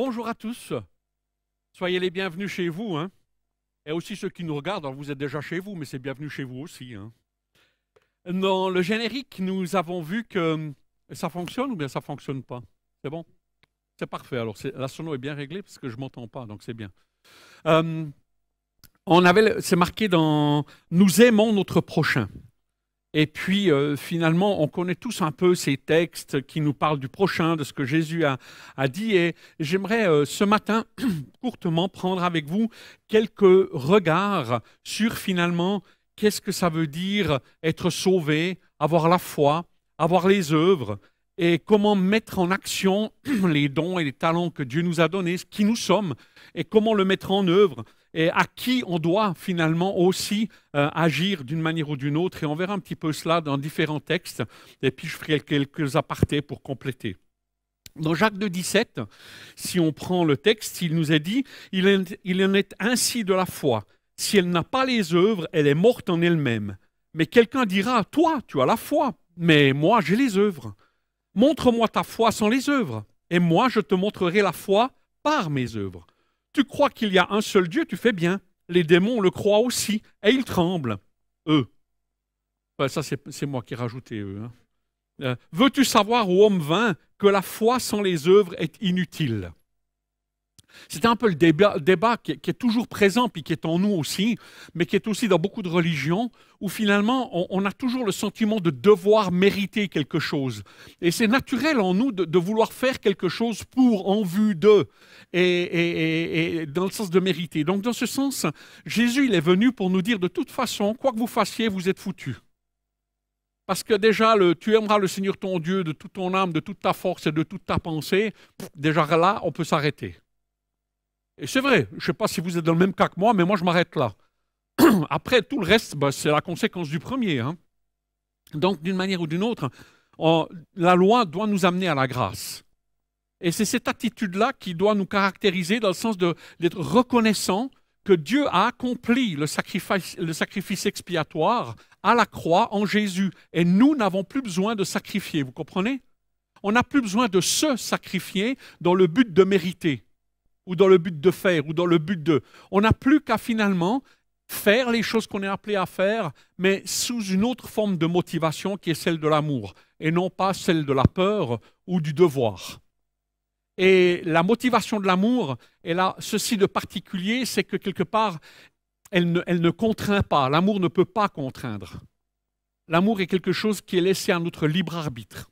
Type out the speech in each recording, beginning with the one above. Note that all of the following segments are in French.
Bonjour à tous, soyez les bienvenus chez vous, hein. Et aussi ceux qui nous regardent, alors vous êtes déjà chez vous, mais c'est bienvenu chez vous aussi, hein. Dans le générique, nous avons vu que ça fonctionne ou bien ça ne fonctionne pas. C'est bon? C'est parfait, alors la sono est bien réglée parce que je ne m'entends pas, donc c'est bien. C'est marqué dans « Nous aimons notre prochain ». Et puis, finalement, on connaît tous un peu ces textes qui nous parlent du prochain, de ce que Jésus a dit. Et j'aimerais, ce matin, courtement, prendre avec vous quelques regards sur, finalement, qu'est-ce que ça veut dire être sauvé, avoir la foi, avoir les œuvres, et comment mettre en action les dons et les talents que Dieu nous a donnés, qui nous sommes, et comment le mettre en œuvre, et à qui on doit finalement aussi agir d'une manière ou d'une autre. Et on verra un petit peu cela dans différents textes. Et puis je ferai quelques apartés pour compléter. Dans Jacques 2,17, si on prend le texte, il nous est dit « Il en est ainsi de la foi. Si elle n'a pas les œuvres, elle est morte en elle-même. Mais quelqu'un dira « Toi, tu as la foi, mais moi, j'ai les œuvres. Montre-moi ta foi sans les œuvres, et moi, je te montrerai la foi par mes œuvres. » Tu crois qu'il y a un seul Dieu, tu fais bien. Les démons le croient aussi, et ils tremblent, eux. Ben, ça, c'est moi qui ai rajouté eux. Hein. Veux-tu savoir, ô homme vain, que la foi sans les œuvres est inutile? C'est un peu le débat qui est toujours présent, puis qui est en nous aussi, mais qui est aussi dans beaucoup de religions, où finalement, on a toujours le sentiment de devoir mériter quelque chose. Et c'est naturel en nous de vouloir faire quelque chose pour, en vue d'eux, et dans le sens de mériter. Donc, dans ce sens, Jésus, il est venu pour nous dire, de toute façon, quoi que vous fassiez, vous êtes foutus. Parce que déjà, tu aimeras le Seigneur ton Dieu de toute ton âme, de toute ta force et de toute ta pensée. Déjà là, on peut s'arrêter. Et c'est vrai, je ne sais pas si vous êtes dans le même cas que moi, mais moi je m'arrête là. Après, tout le reste, c'est la conséquence du premier. Hein. Donc, d'une manière ou d'une autre, la loi doit nous amener à la grâce. Et c'est cette attitude-là qui doit nous caractériser dans le sens d'être reconnaissant que Dieu a accompli le sacrifice expiatoire à la croix en Jésus. Et nous n'avons plus besoin de sacrifier, vous comprenez? On n'a plus besoin de se sacrifier dans le but de mériter, ou dans le but de faire, ou dans le but de... On n'a plus qu'à finalement faire les choses qu'on est appelé à faire, mais sous une autre forme de motivation qui est celle de l'amour, et non pas celle de la peur ou du devoir. Et la motivation de l'amour, elle a ceci de particulier, c'est que quelque part, elle ne contraint pas. L'amour ne peut pas contraindre. L'amour est quelque chose qui est laissé à notre libre arbitre.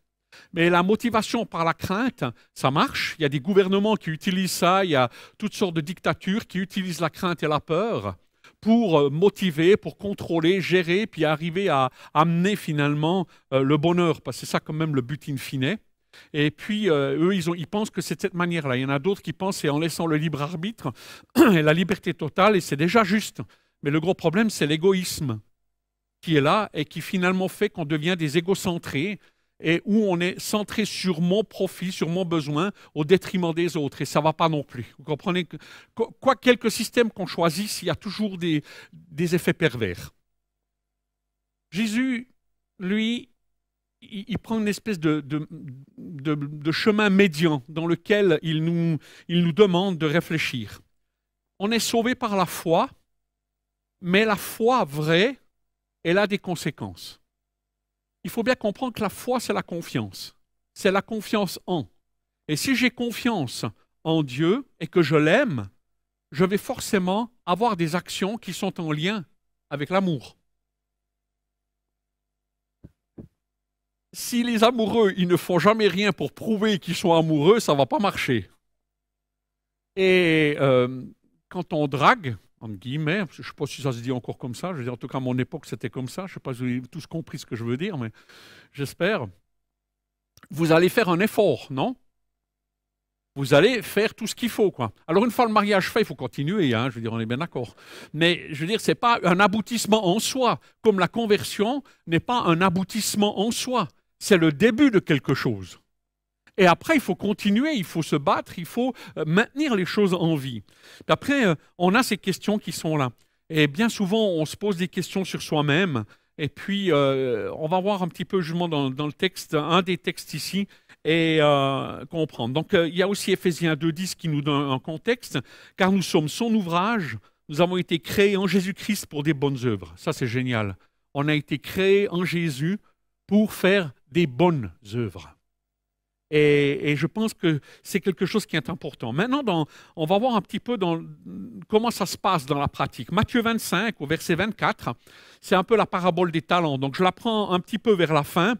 Mais la motivation par la crainte, ça marche. Il y a des gouvernements qui utilisent ça, il y a toutes sortes de dictatures qui utilisent la crainte et la peur pour motiver, pour contrôler, gérer, puis arriver à amener finalement le bonheur, parce que c'est ça quand même le but in fine. Et puis, eux, ils pensent que c'est de cette manière-là. Il y en a d'autres qui pensent que c'est en laissant le libre arbitre et la liberté totale, et c'est déjà juste. Mais le gros problème, c'est l'égoïsme qui est là et qui finalement fait qu'on devient des égocentrés, et où on est centré sur mon profit, sur mon besoin, au détriment des autres. Et ça ne va pas non plus. Vous comprenez que, quoi quelques systèmes qu'on choisisse, il y a toujours des effets pervers. Jésus, lui, il prend une espèce de chemin médian dans lequel il nous demande de réfléchir. On est sauvé par la foi, mais la foi vraie, elle a des conséquences. Il faut bien comprendre que la foi, c'est la confiance. C'est la confiance en. Et si j'ai confiance en Dieu et que je l'aime, je vais forcément avoir des actions qui sont en lien avec l'amour. Si les amoureux, ils ne font jamais rien pour prouver qu'ils sont amoureux, ça ne va pas marcher. Et quand on drague, entre guillemets, je ne sais pas si ça se dit encore comme ça, je veux dire, en tout cas à mon époque c'était comme ça, je ne sais pas si vous avez tous compris ce que je veux dire, mais j'espère. Vous allez faire un effort, non? Vous allez faire tout ce qu'il faut, quoi. Alors une fois le mariage fait, il faut continuer, hein, je veux dire, on est bien d'accord. Mais je veux dire, ce n'est pas un aboutissement en soi, comme la conversion n'est pas un aboutissement en soi, c'est le début de quelque chose. Et après, il faut continuer, il faut se battre, il faut maintenir les choses en vie. Après, on a ces questions qui sont là. Et bien souvent, on se pose des questions sur soi-même. Et puis, on va voir un petit peu justement dans le texte, un des textes ici. et comprendre. Donc, il y a aussi Éphésiens 2,10 qui nous donne un contexte, car nous sommes son ouvrage, nous avons été créés en Jésus-Christ pour des bonnes œuvres. Ça, c'est génial. On a été créés en Jésus pour faire des bonnes œuvres. Et je pense que c'est quelque chose qui est important. Maintenant, on va voir un petit peu comment ça se passe dans la pratique. Matthieu 25, au verset 24, c'est un peu la parabole des talents. Donc, je la prends un petit peu vers la fin.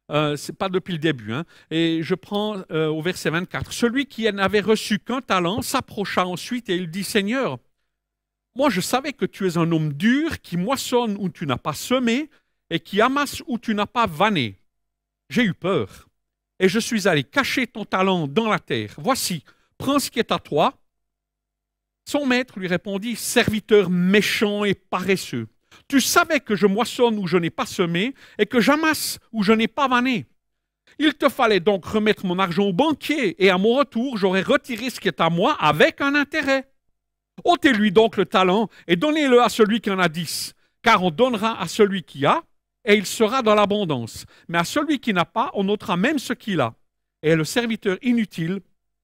Ce n'est pas depuis le début. Hein. Et je prends au verset 24. Celui qui n'avait reçu qu'un talent s'approcha ensuite et il dit, Seigneur, moi je savais que tu es un homme dur qui moissonne où tu n'as pas semé et qui amasse où tu n'as pas vanné. J'ai eu peur. Et je suis allé cacher ton talent dans la terre. Voici, prends ce qui est à toi. Son maître lui répondit, serviteur méchant et paresseux. Tu savais que je moissonne où je n'ai pas semé et que j'amasse où je n'ai pas vanné. Il te fallait donc remettre mon argent au banquier et à mon retour, j'aurais retiré ce qui est à moi avec un intérêt. Ôtez-lui donc le talent et donnez-le à celui qui en a 10, car on donnera à celui qui a, et il sera dans l'abondance. Mais à celui qui n'a pas, on ôtera même ce qu'il a. Et le serviteur inutile,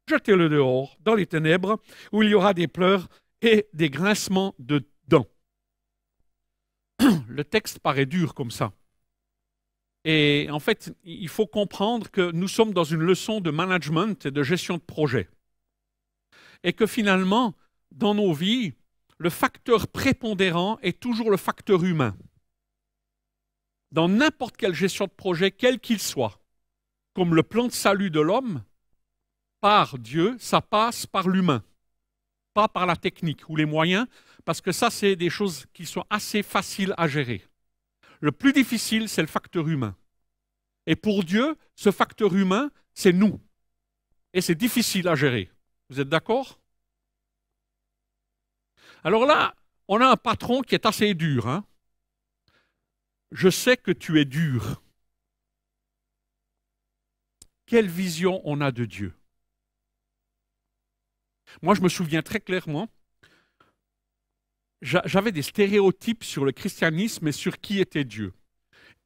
jetez-le dehors, dans les ténèbres, où il y aura des pleurs et des grincements de dents. Le texte paraît dur comme ça. Et en fait, il faut comprendre que nous sommes dans une leçon de management et de gestion de projet. Et que finalement, dans nos vies, le facteur prépondérant est toujours le facteur humain. Dans n'importe quelle gestion de projet, quel qu'il soit, comme le plan de salut de l'homme, par Dieu, ça passe par l'humain, pas par la technique ou les moyens, parce que ça, c'est des choses qui sont assez faciles à gérer. Le plus difficile, c'est le facteur humain. Et pour Dieu, ce facteur humain, c'est nous. Et c'est difficile à gérer. Vous êtes d'accord? Alors là, on a un patron qui est assez dur, hein? Je sais que tu es dur. Quelle vision on a de Dieu? Moi, je me souviens très clairement, j'avais des stéréotypes sur le christianisme et sur qui était Dieu.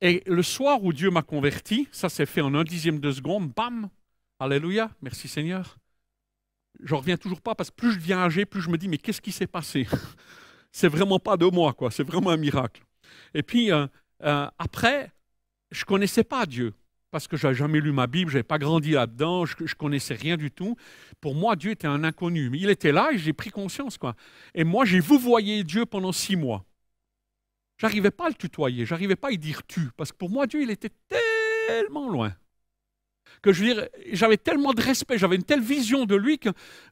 Et le soir où Dieu m'a converti, ça s'est fait en 1/10 de seconde, bam, alléluia, merci Seigneur. Je ne reviens toujours pas parce que plus je deviens âgé, plus je me dis, mais qu'est-ce qui s'est passé? C'est vraiment pas de moi, quoi. C'est vraiment un miracle. Et puis, après, je ne connaissais pas Dieu parce que je n'avais jamais lu ma Bible, je n'avais pas grandi là-dedans, je ne connaissais rien du tout. Pour moi, Dieu était un inconnu. Mais il était là et j'ai pris conscience, quoi. Et moi, j'ai vouvoyé Dieu pendant 6 mois. Je n'arrivais pas à le tutoyer, je n'arrivais pas à y dire tu, parce que pour moi, Dieu, il était tellement loin. Que je veux dire, j'avais tellement de respect, j'avais une telle vision de lui que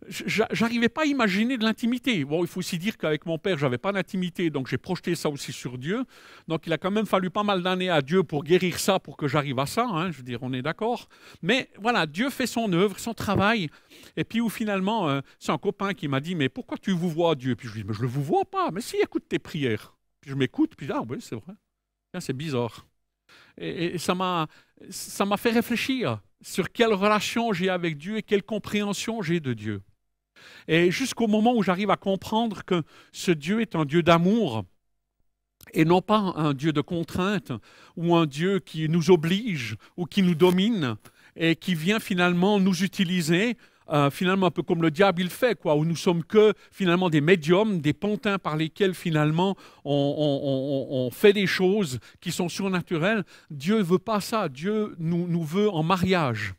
j'arrivais pas à imaginer de l'intimité. Bon, il faut aussi dire qu'avec mon père, j'avais pas d'intimité, donc j'ai projeté ça aussi sur Dieu. Donc il a quand même fallu pas mal d'années à Dieu pour guérir ça, pour que j'arrive à ça. Hein, je veux dire, on est d'accord. Mais voilà, Dieu fait son œuvre, son travail. Et puis où finalement, c'est un copain qui m'a dit, mais pourquoi tu vous vois Dieu? Puis je lui dis, mais je le vous vois pas. Mais si, écoute tes prières. Puis je m'écoute, puis ah oui, c'est vrai. C'est bizarre. Et ça m'a fait réfléchir sur quelle relation j'ai avec Dieu et quelle compréhension j'ai de Dieu. Et jusqu'au moment où j'arrive à comprendre que ce Dieu est un Dieu d'amour et non pas un Dieu de contrainte ou un Dieu qui nous oblige ou qui nous domine et qui vient finalement nous utiliser finalement un peu comme le diable il fait, quoi, où nous sommes que finalement des médiums, des pantins par lesquels finalement on fait des choses qui sont surnaturelles. Dieu ne veut pas ça. Dieu nous veut en mariage.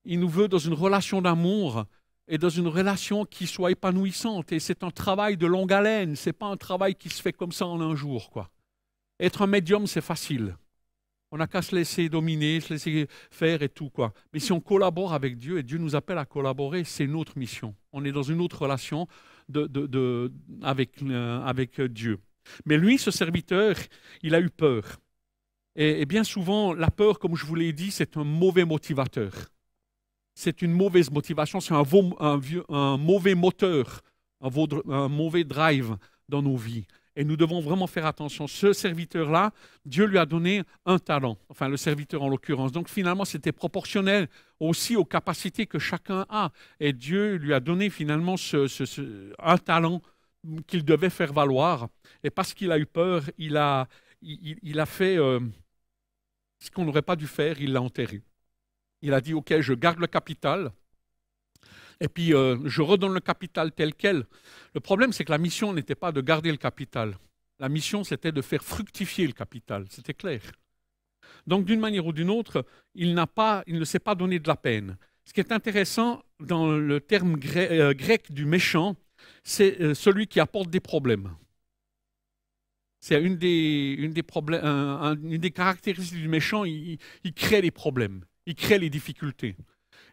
Il nous veut dans une relation d'amour et dans une relation qui soit épanouissante. Et c'est un travail de longue haleine. Ce n'est pas un travail qui se fait comme ça en un jour, quoi. Être un médium, c'est facile. On n'a qu'à se laisser dominer, se laisser faire et tout, quoi. Mais si on collabore avec Dieu, et Dieu nous appelle à collaborer, c'est notre mission. On est dans une autre relation avec Dieu. Mais lui, ce serviteur, il a eu peur. Et bien souvent, la peur, comme je vous l'ai dit, c'est un mauvais motivateur. C'est une mauvaise motivation, c'est un mauvais moteur, un mauvais drive dans nos vies. Et nous devons vraiment faire attention. Ce serviteur-là, Dieu lui a donné un talent, enfin le serviteur en l'occurrence. Donc finalement, c'était proportionnel aussi aux capacités que chacun a. Et Dieu lui a donné finalement un talent qu'il devait faire valoir. Et parce qu'il a eu peur, il a fait ce qu'on n'aurait pas dû faire, il l'a enterré. Il a dit, OK, je garde le capital, et puis je redonne le capital tel quel. Le problème, c'est que la mission n'était pas de garder le capital. La mission, c'était de faire fructifier le capital. C'était clair. Donc, d'une manière ou d'une autre, il ne s'est pas donné de la peine. Ce qui est intéressant dans le terme grec du méchant, c'est celui qui apporte des problèmes. C'est une des caractéristiques du méchant, il crée des problèmes, il crée les difficultés.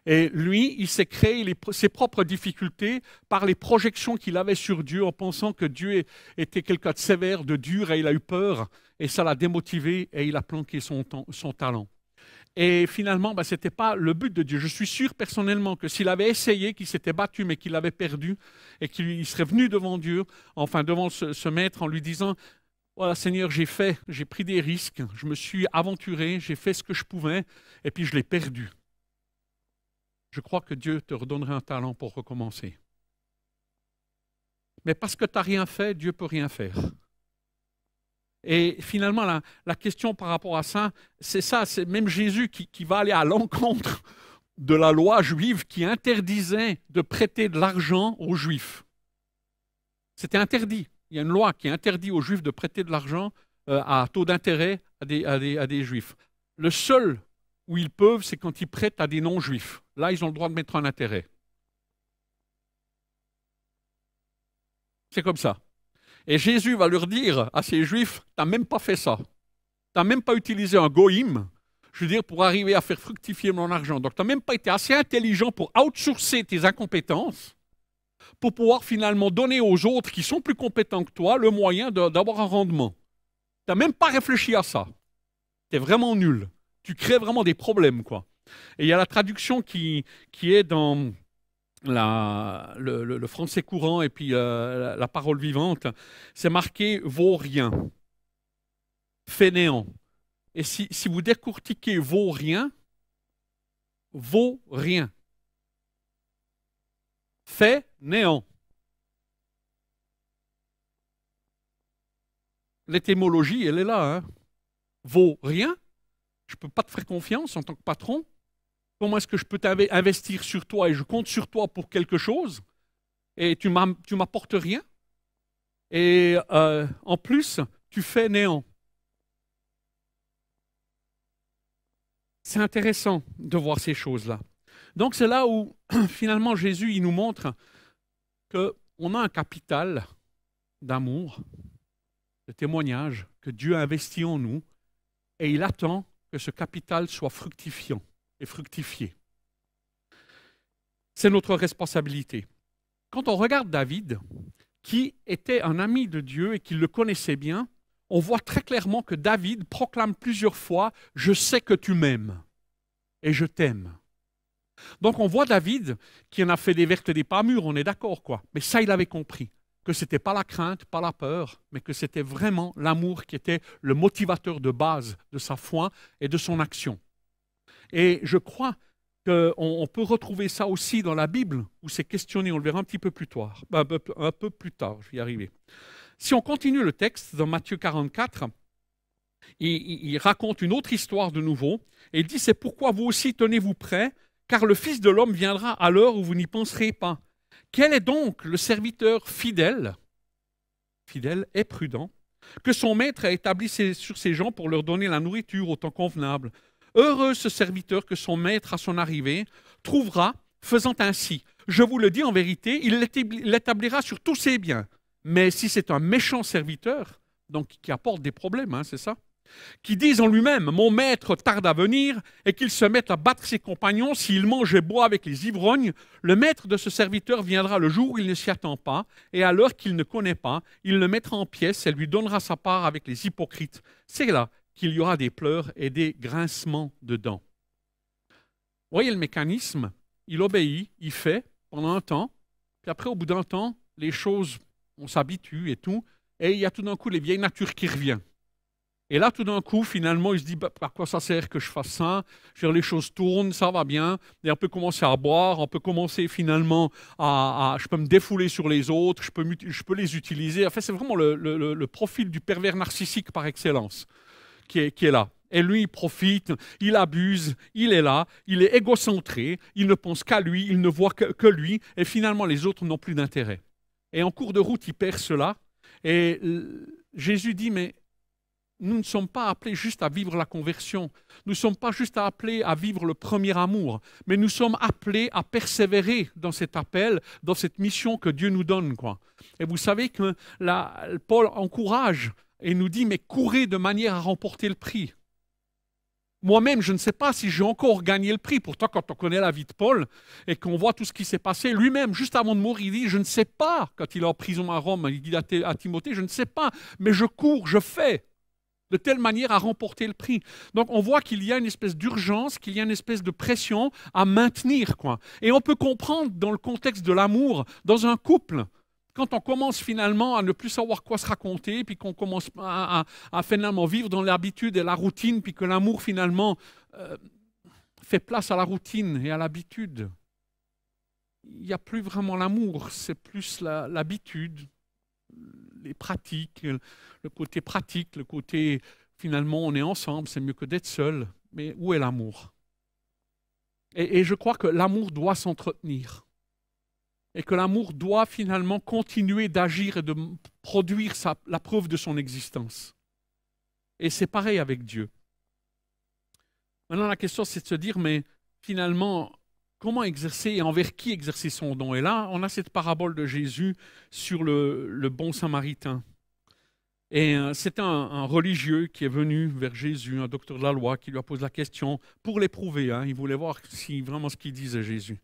Et lui, il s'est créé ses propres difficultés par les projections qu'il avait sur Dieu en pensant que Dieu était quelqu'un de sévère, de dur, et il a eu peur, et ça l'a démotivé, et il a planqué son talent. Et finalement, ce n'était pas le but de Dieu. Je suis sûr personnellement que s'il avait essayé, qu'il s'était battu, mais qu'il avait perdu, et qu'il serait venu devant Dieu, enfin devant ce maître, en lui disant, voilà Seigneur, j'ai pris des risques, je me suis aventuré, j'ai fait ce que je pouvais, et puis je l'ai perdu. Je crois que Dieu te redonnerait un talent pour recommencer. Mais parce que tu n'as rien fait, Dieu ne peut rien faire. Et finalement, la question par rapport à ça, c'est ça, c'est même Jésus qui va aller à l'encontre de la loi juive qui interdisait de prêter de l'argent aux Juifs. C'était interdit. Il y a une loi qui interdit aux Juifs de prêter de l'argent à taux d'intérêt à des Juifs. Le seul où ils peuvent, c'est quand ils prêtent à des non-Juifs. Là, ils ont le droit de mettre un intérêt. C'est comme ça. Et Jésus va leur dire à ces Juifs, tu n'as même pas fait ça. Tu n'as même pas utilisé un goïm, je veux dire, pour arriver à faire fructifier mon argent. Donc, tu n'as même pas été assez intelligent pour outsourcer tes incompétences, pour pouvoir finalement donner aux autres qui sont plus compétents que toi le moyen d'avoir un rendement. Tu n'as même pas réfléchi à ça. Tu es vraiment nul. Tu crées vraiment des problèmes, quoi. Et il y a la traduction qui est dans le français courant et puis la parole vivante. C'est marqué « vaut rien »,« fainéant ». Et si vous décortiquez « vaut rien »,« vaut rien »,« fait néant ». L'étymologie, elle est là. Hein. Vaut rien. Je ne peux pas te faire confiance en tant que patron. Comment est-ce que je peux investir sur toi et je compte sur toi pour quelque chose et tu m'apportes rien? Et en plus, tu fais néant. C'est intéressant de voir ces choses-là. Donc c'est là où finalement Jésus il nous montre qu'on a un capital d'amour, de témoignage que Dieu a investi en nous et il attend que ce capital soit fructifiant et fructifié. C'est notre responsabilité. Quand on regarde David, qui était un ami de Dieu et qui le connaissait bien, on voit très clairement que David proclame plusieurs fois « Je sais que tu m'aimes et je t'aime ». Donc on voit David qui en a fait des vertes et des pas mûres, on est d'accord, quoi. Mais ça, il avait compris, que ce n'était pas la crainte, pas la peur, mais que c'était vraiment l'amour qui était le motivateur de base de sa foi et de son action. Et je crois qu'on peut retrouver ça aussi dans la Bible, où c'est questionné, on le verra un petit peu plus tard. Un peu plus tard, je vais y arriver. Si on continue le texte, dans Matthieu 44, il raconte une autre histoire de nouveau, et il dit, c'est pourquoi vous aussi tenez-vous prêts, car le Fils de l'homme viendra à l'heure où vous n'y penserez pas. Quel est donc le serviteur fidèle et prudent, que son maître a établi sur ses gens pour leur donner la nourriture au temps convenable? Heureux ce serviteur que son maître à son arrivée trouvera faisant ainsi. Je vous le dis en vérité, il l'établira sur tous ses biens. Mais si c'est un méchant serviteur, donc qui apporte des problèmes, hein, c'est ça, qui disent en lui-même, mon maître tarde à venir, et qu'il se mette à battre ses compagnons s'il mange et boit avec les ivrognes, le maître de ce serviteur viendra le jour où il ne s'y attend pas, et à l'heure qu'il ne connaît pas, il le mettra en pièces et lui donnera sa part avec les hypocrites. C'est là qu'il y aura des pleurs et des grincements de dents. Vous voyez le mécanisme, il obéit, il fait pendant un temps, puis après au bout d'un temps, les choses, on s'habitue et tout, et il y a tout d'un coup les vieilles natures qui reviennent. Et là, tout d'un coup, finalement, il se dit, à quoi ça sert que je fasse ça? Les choses tournent, ça va bien, et on peut commencer à boire, on peut commencer finalement je peux me défouler sur les autres, je peux les utiliser. En fait, c'est vraiment le profil du pervers narcissique par excellence qui est là. Et lui, il profite, il abuse, il est là, il est égocentré, il ne pense qu'à lui, il ne voit que lui, et finalement les autres n'ont plus d'intérêt. Et en cours de route, il perd cela. Et Jésus dit, mais nous ne sommes pas appelés juste à vivre la conversion, nous ne sommes pas juste appelés à vivre le premier amour, mais nous sommes appelés à persévérer dans cet appel, dans cette mission que Dieu nous donne, quoi. Et vous savez que Paul encourage et nous dit, mais courez de manière à remporter le prix. Moi-même, je ne sais pas si j'ai encore gagné le prix. Pourtant, quand on connaît la vie de Paul et qu'on voit tout ce qui s'est passé, lui-même, juste avant de mourir, il dit, je ne sais pas, quand il est en prison à Rome, il dit à Timothée, je ne sais pas, mais je cours, je fais, de telle manière à remporter le prix. Donc, on voit qu'il y a une espèce d'urgence, qu'il y a une espèce de pression à maintenir, quoi. Et on peut comprendre dans le contexte de l'amour, dans un couple, quand on commence finalement à ne plus savoir quoi se raconter, puis qu'on commence à finalement vivre dans l'habitude et la routine, puis que l'amour finalement fait place à la routine et à l'habitude, il n'y a plus vraiment l'amour, c'est plus l'habitude, les pratiques, le côté pratique, le côté finalement on est ensemble, c'est mieux que d'être seul. Mais où est l'amour? Et je crois que l'amour doit s'entretenir. Et que l'amour doit finalement continuer d'agir et de produire la preuve de son existence. Et c'est pareil avec Dieu. Maintenant, la question, c'est de se dire, mais finalement, comment exercer et envers qui exercer son don? Et là, on a cette parabole de Jésus sur le bon samaritain. Et c'est un religieux qui est venu vers Jésus, un docteur de la loi, qui lui a posé la question pour l'éprouver. Il voulait voir si vraiment ce qu'il disait Jésus.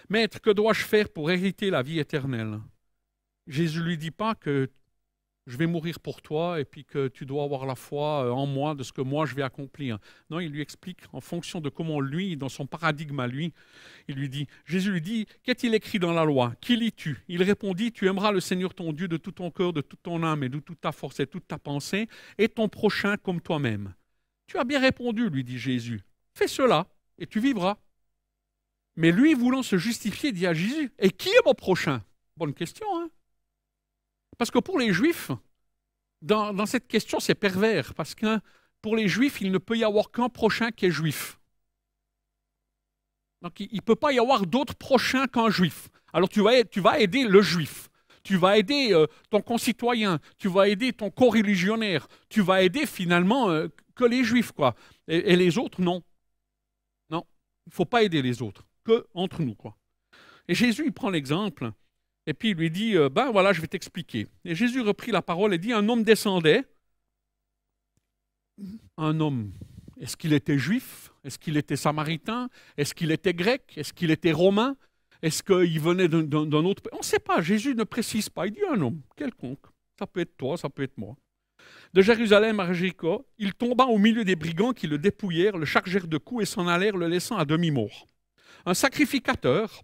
Maître, que dois-je faire pour hériter la vie éternelle? Jésus ne lui dit pas que je vais mourir pour toi et puis que tu dois avoir la foi en moi de ce que moi je vais accomplir. Non, il lui explique en fonction de comment lui, dans son paradigme à lui, Jésus lui dit, qu'est-il écrit dans la loi? Qui lis-tu? Il répondit, tu aimeras le Seigneur ton Dieu de tout ton cœur, de toute ton âme et de toute ta force et toute ta pensée et ton prochain comme toi-même. Tu as bien répondu, lui dit Jésus. Fais cela et tu vivras. Mais lui, voulant se justifier, dit à Jésus, et qui est mon prochain? Bonne question, hein? Parce que pour les Juifs, dans cette question, c'est pervers, parce que pour les Juifs, il ne peut y avoir qu'un prochain qui est juif. Donc, il ne peut pas y avoir d'autre prochain qu'un juif. Alors, tu vas aider le juif, tu vas aider ton concitoyen, tu vas aider ton coreligionnaire, tu vas aider finalement que les Juifs, quoi. Et les autres, non. Non, il ne faut pas aider les autres. Que entre nous, quoi. Et Jésus, il prend l'exemple, et puis il lui dit, ben voilà, je vais t'expliquer. Et Jésus reprit la parole et dit, un homme descendait. Un homme, est-ce qu'il était juif? Est-ce qu'il était samaritain? Est-ce qu'il était grec? Est-ce qu'il était romain? Est-ce qu'il venait d'un autre pays? On ne sait pas, Jésus ne précise pas. Il dit un homme, quelconque. Ça peut être toi, ça peut être moi. De Jérusalem à Jéricho, il tomba au milieu des brigands qui le dépouillèrent, le chargèrent de coups et s'en allèrent, le laissant à demi-mort. Un sacrificateur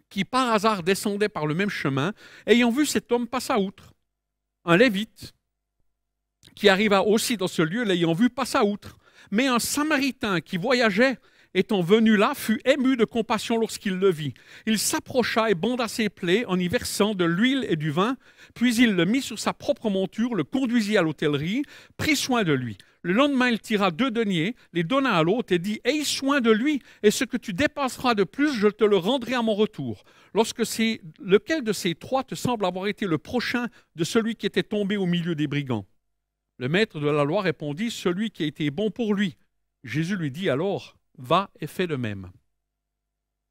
qui par hasard descendait par le même chemin, ayant vu cet homme passa outre. Un lévite qui arriva aussi dans ce lieu, l'ayant vu, passa outre. Mais un samaritain qui voyageait, étant venu là, fut ému de compassion lorsqu'il le vit. Il s'approcha et banda ses plaies en y versant de l'huile et du vin, puis il le mit sur sa propre monture, le conduisit à l'hôtellerie, prit soin de lui. Le lendemain, il tira 2 deniers, les donna à l'autre et dit « Aie soin de lui, et ce que tu dépenseras de plus, je te le rendrai à mon retour. Lequel de ces 3 te semble avoir été le prochain de celui qui était tombé au milieu des brigands ?» Le maître de la loi répondit « Celui qui a été bon pour lui. » Jésus lui dit alors « Va et fais de même. »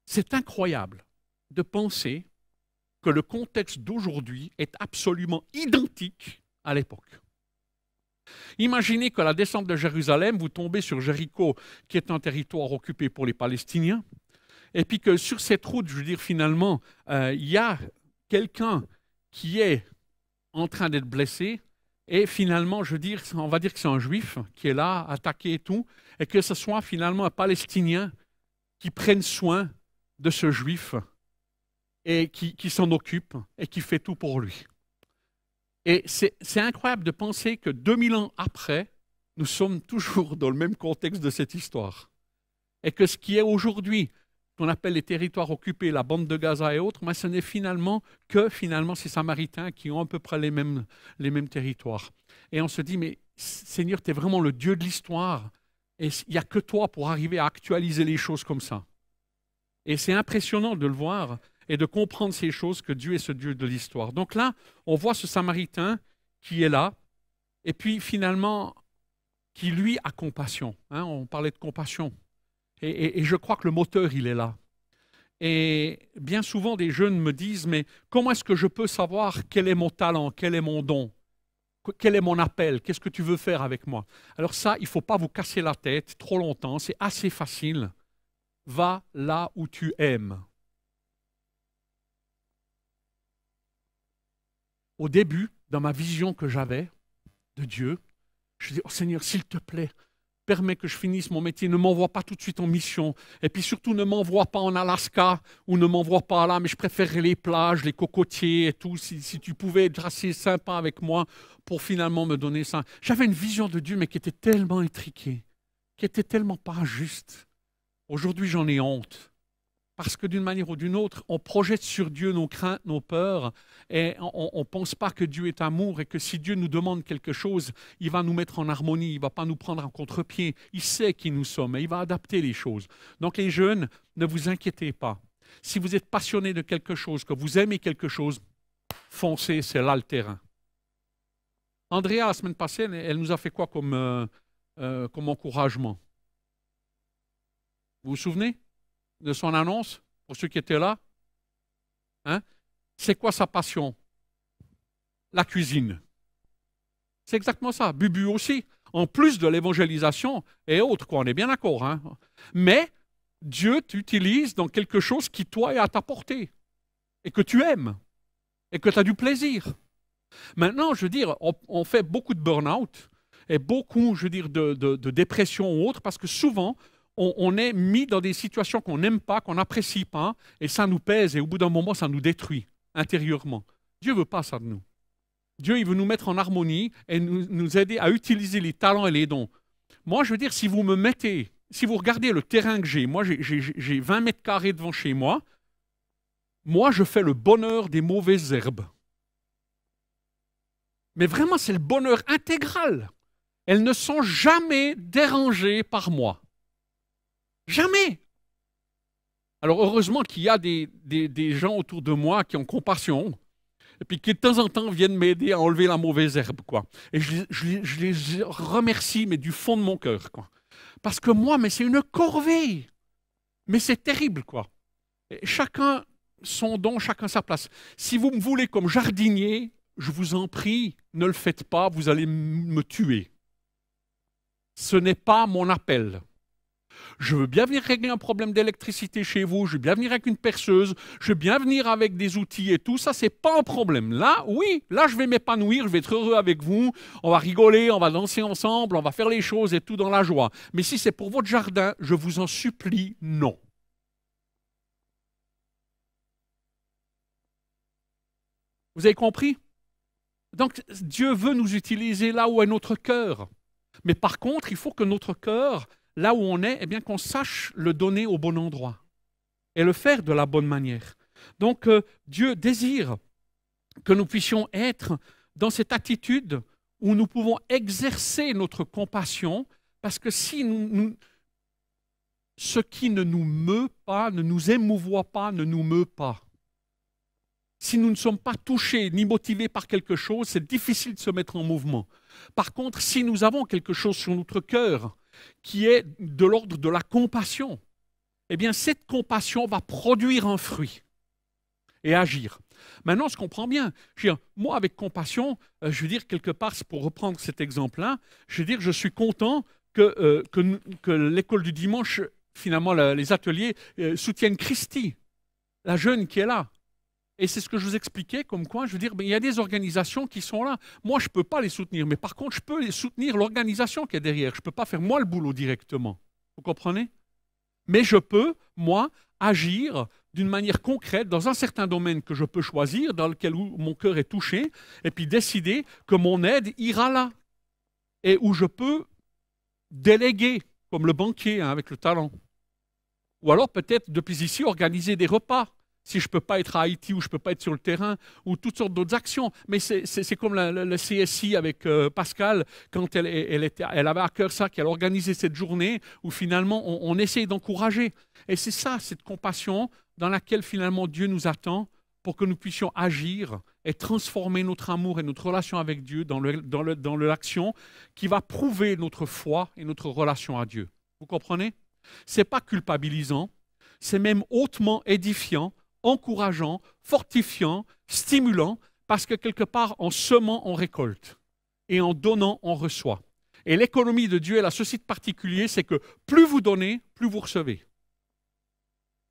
C'est incroyable de penser que le contexte d'aujourd'hui est absolument identique à l'époque. Imaginez qu'à la descente de Jérusalem, vous tombez sur Jéricho, qui est un territoire occupé pour les Palestiniens, et puis que sur cette route, je veux dire, finalement, il y a quelqu'un qui est en train d'être blessé, et finalement, je veux dire, on va dire que c'est un juif qui est là, attaqué et tout, et que ce soit finalement un Palestinien qui prenne soin de ce juif et qui s'en occupe et qui fait tout pour lui. Et c'est incroyable de penser que 2000 ans après, nous sommes toujours dans le même contexte de cette histoire. Et que ce qui est aujourd'hui, qu'on appelle les territoires occupés, la bande de Gaza et autres, mais ce n'est finalement que ces Samaritains qui ont à peu près les mêmes territoires. Et on se dit, mais Seigneur, tu es vraiment le Dieu de l'histoire. Et il n'y a que toi pour arriver à actualiser les choses comme ça. Et c'est impressionnant de le voir et de comprendre ces choses, que Dieu est ce Dieu de l'histoire. Donc là, on voit ce Samaritain qui est là, et puis finalement, qui lui a compassion. Hein, on parlait de compassion. Et je crois que le moteur, il est là. Et bien souvent, des jeunes me disent, mais comment est-ce que je peux savoir quel est mon talent, quel est mon don, quel est mon appel, qu'est-ce que tu veux faire avec moi? Alors ça, il ne faut pas vous casser la tête trop longtemps, c'est assez facile. Va là où tu aimes. Au début, dans ma vision que j'avais de Dieu, je dis, oh Seigneur, s'il te plaît, permets que je finisse mon métier, ne m'envoie pas tout de suite en mission. Et puis surtout, ne m'envoie pas en Alaska ou ne m'envoie pas là, mais je préférerais les plages, les cocotiers et tout. Si tu pouvais être assez sympa avec moi pour finalement me donner ça. J'avais une vision de Dieu, mais qui était tellement étriquée, qui était tellement pas juste. Aujourd'hui, j'en ai honte. Parce que d'une manière ou d'une autre, on projette sur Dieu nos craintes, nos peurs, et on ne pense pas que Dieu est amour et que si Dieu nous demande quelque chose, il va nous mettre en harmonie, il ne va pas nous prendre en contre-pied. Il sait qui nous sommes et il va adapter les choses. Donc les jeunes, ne vous inquiétez pas. Si vous êtes passionné de quelque chose, que vous aimez quelque chose, foncez, c'est là le terrain. Andrea, la semaine passée, elle nous a fait quoi comme encouragement? Vous vous souvenez de son annonce, pour ceux qui étaient là? Hein? C'est quoi sa passion? La cuisine. C'est exactement ça. Bubu aussi. En plus de l'évangélisation et autres, quoi, on est bien d'accord. Hein? Mais Dieu t'utilise dans quelque chose qui, toi, est à ta portée et que tu aimes et que tu as du plaisir. Maintenant, je veux dire, on fait beaucoup de burn-out et beaucoup, je veux dire, de dépression ou autre, parce que souvent, on est mis dans des situations qu'on n'aime pas, qu'on n'apprécie pas, et ça nous pèse, et au bout d'un moment, ça nous détruit intérieurement. Dieu ne veut pas ça de nous. Dieu, il veut nous mettre en harmonie et nous aider à utiliser les talents et les dons. Moi, je veux dire, si vous me mettez, si vous regardez le terrain que j'ai, moi, j'ai 20 mètres carrés devant chez moi, moi, je fais le bonheur des mauvaises herbes. Mais vraiment, c'est le bonheur intégral. Elles ne sont jamais dérangées par moi. Jamais. Alors heureusement qu'il y a des gens autour de moi qui ont compassion et puis qui de temps en temps viennent m'aider à enlever la mauvaise herbe, quoi. Et je les remercie, mais du fond de mon cœur, quoi. Parce que moi, mais c'est une corvée. Mais c'est terrible, quoi. Et chacun son don, chacun sa place. Si vous me voulez comme jardinier, je vous en prie, ne le faites pas, vous allez me tuer. Ce n'est pas mon appel. Je veux bien venir régler un problème d'électricité chez vous, je veux bien venir avec une perceuse, je veux bien venir avec des outils et tout, ça, c'est pas un problème. Là, oui, là, je vais m'épanouir, je vais être heureux avec vous, on va rigoler, on va danser ensemble, on va faire les choses et tout dans la joie. Mais si c'est pour votre jardin, je vous en supplie, non. Vous avez compris? Donc, Dieu veut nous utiliser là où est notre cœur. Mais par contre, il faut que notre cœur, là où on est, eh bien qu'on sache le donner au bon endroit et le faire de la bonne manière. Donc, Dieu désire que nous puissions être dans cette attitude où nous pouvons exercer notre compassion, parce que si ce qui ne nous meut pas, ne nous émouvoit pas, ne nous meut pas. Si nous ne sommes pas touchés ni motivés par quelque chose, c'est difficile de se mettre en mouvement. Par contre, si nous avons quelque chose sur notre cœur qui est de l'ordre de la compassion, eh bien cette compassion va produire un fruit et agir. Maintenant, on se comprend bien. Je veux dire, moi, avec compassion, je veux dire, quelque part, pour reprendre cet exemple-là, je veux dire, je suis content que l'école du dimanche, finalement, les ateliers, soutiennent Christy, la jeune qui est là. Et c'est ce que je vous expliquais, comme quoi, je veux dire, il y a des organisations qui sont là. Moi, je ne peux pas les soutenir, mais par contre, je peux soutenir l'organisation qui est derrière. Je ne peux pas faire moi le boulot directement. Vous comprenez? Mais je peux, moi, agir d'une manière concrète dans un certain domaine que je peux choisir, dans lequel mon cœur est touché, et puis décider que mon aide ira là. Et où je peux déléguer, comme le banquier avec le talent. Ou alors peut-être, depuis ici, organiser des repas si je ne peux pas être à Haïti ou je ne peux pas être sur le terrain, ou toutes sortes d'autres actions. Mais c'est comme le CSI avec Pascal, quand elle avait à cœur ça, qu'elle organisait cette journée où finalement on essaye d'encourager. Et c'est ça, cette compassion dans laquelle finalement Dieu nous attend pour que nous puissions agir et transformer notre amour et notre relation avec Dieu dans l'action qui va prouver notre foi et notre relation à Dieu. Vous comprenez? Ce n'est pas culpabilisant, c'est même hautement édifiant, encourageant, fortifiant, stimulant, parce que quelque part, en semant, on récolte. Et en donnant, on reçoit. Et l'économie de Dieu, elle a ceci de particulier, c'est que plus vous donnez, plus vous recevez.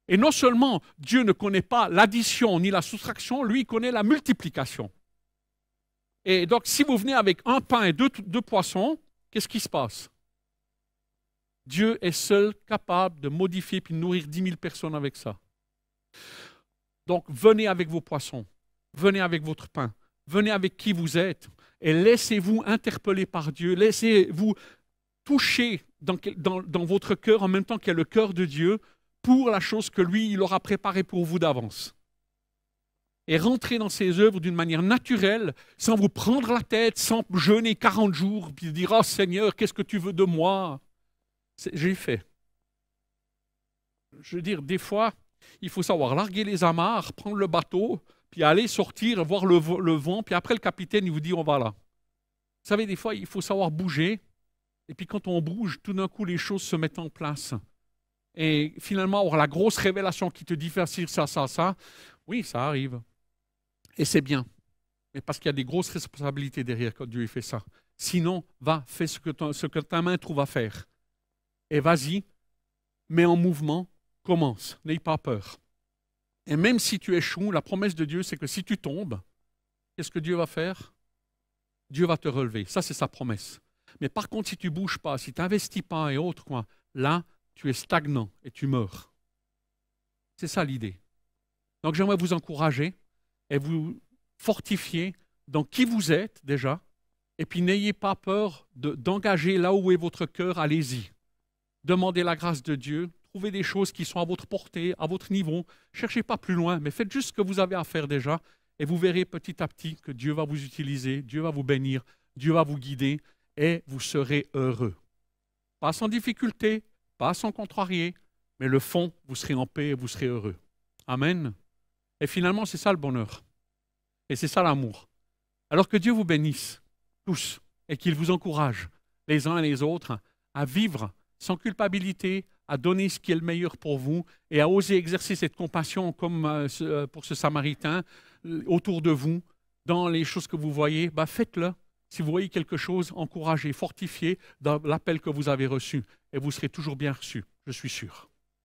Et non seulement Dieu ne connaît pas l'addition ni la soustraction, lui, il connaît la multiplication. Et donc, si vous venez avec un pain et deux poissons, qu'est-ce qui se passe? Dieu est seul capable de modifier puis de nourrir 10 000 personnes avec ça. Donc, venez avec vos poissons, venez avec votre pain, venez avec qui vous êtes et laissez-vous interpeller par Dieu, laissez-vous toucher dans votre cœur en même temps qu'il y a le cœur de Dieu pour la chose que lui, il aura préparée pour vous d'avance. Et rentrez dans ses œuvres d'une manière naturelle, sans vous prendre la tête, sans jeûner 40 jours, puis dire « Oh Seigneur, qu'est-ce que tu veux de moi ?» J'ai fait. Je veux dire, des fois, il faut savoir larguer les amarres, prendre le bateau, puis aller sortir, voir le vent, puis après le capitaine, il vous dit « On va là ». Vous savez, des fois, il faut savoir bouger, et puis quand on bouge, tout d'un coup, les choses se mettent en place. Et finalement, avoir la grosse révélation qui te dit faire ça, oui, ça arrive. Et c'est bien. Mais parce qu'il y a des grosses responsabilités derrière quand Dieu fait ça. Sinon, va, fais ce que ta main trouve à faire. Et vas-y, mets en mouvement, commence. N'aie pas peur. Et même si tu échoues, la promesse de Dieu, c'est que si tu tombes, qu'est-ce que Dieu va faire? Dieu va te relever. Ça, c'est sa promesse. Mais par contre, si tu ne bouges pas, si tu n'investis pas et autres, là, tu es stagnant et tu meurs. C'est ça l'idée. Donc j'aimerais vous encourager et vous fortifier dans qui vous êtes déjà, et puis n'ayez pas peur d'engager là où est votre cœur, allez-y. Demandez la grâce de Dieu, trouvez des choses qui sont à votre portée, à votre niveau, ne cherchez pas plus loin, mais faites juste ce que vous avez à faire déjà, et vous verrez petit à petit que Dieu va vous utiliser, Dieu va vous bénir, Dieu va vous guider, et vous serez heureux. Pas sans difficulté, pas sans contrarier, mais le fond, vous serez en paix et vous serez heureux. Amen. Et finalement, c'est ça le bonheur. Et c'est ça l'amour. Alors que Dieu vous bénisse, tous, et qu'il vous encourage, les uns et les autres, à vivre sans culpabilité, à donner ce qui est le meilleur pour vous, et à oser exercer cette compassion comme pour ce Samaritain autour de vous, dans les choses que vous voyez, faites-le. Si vous voyez quelque chose, encouragez, fortifiez dans l'appel que vous avez reçu, et vous serez toujours bien reçu, je suis sûr.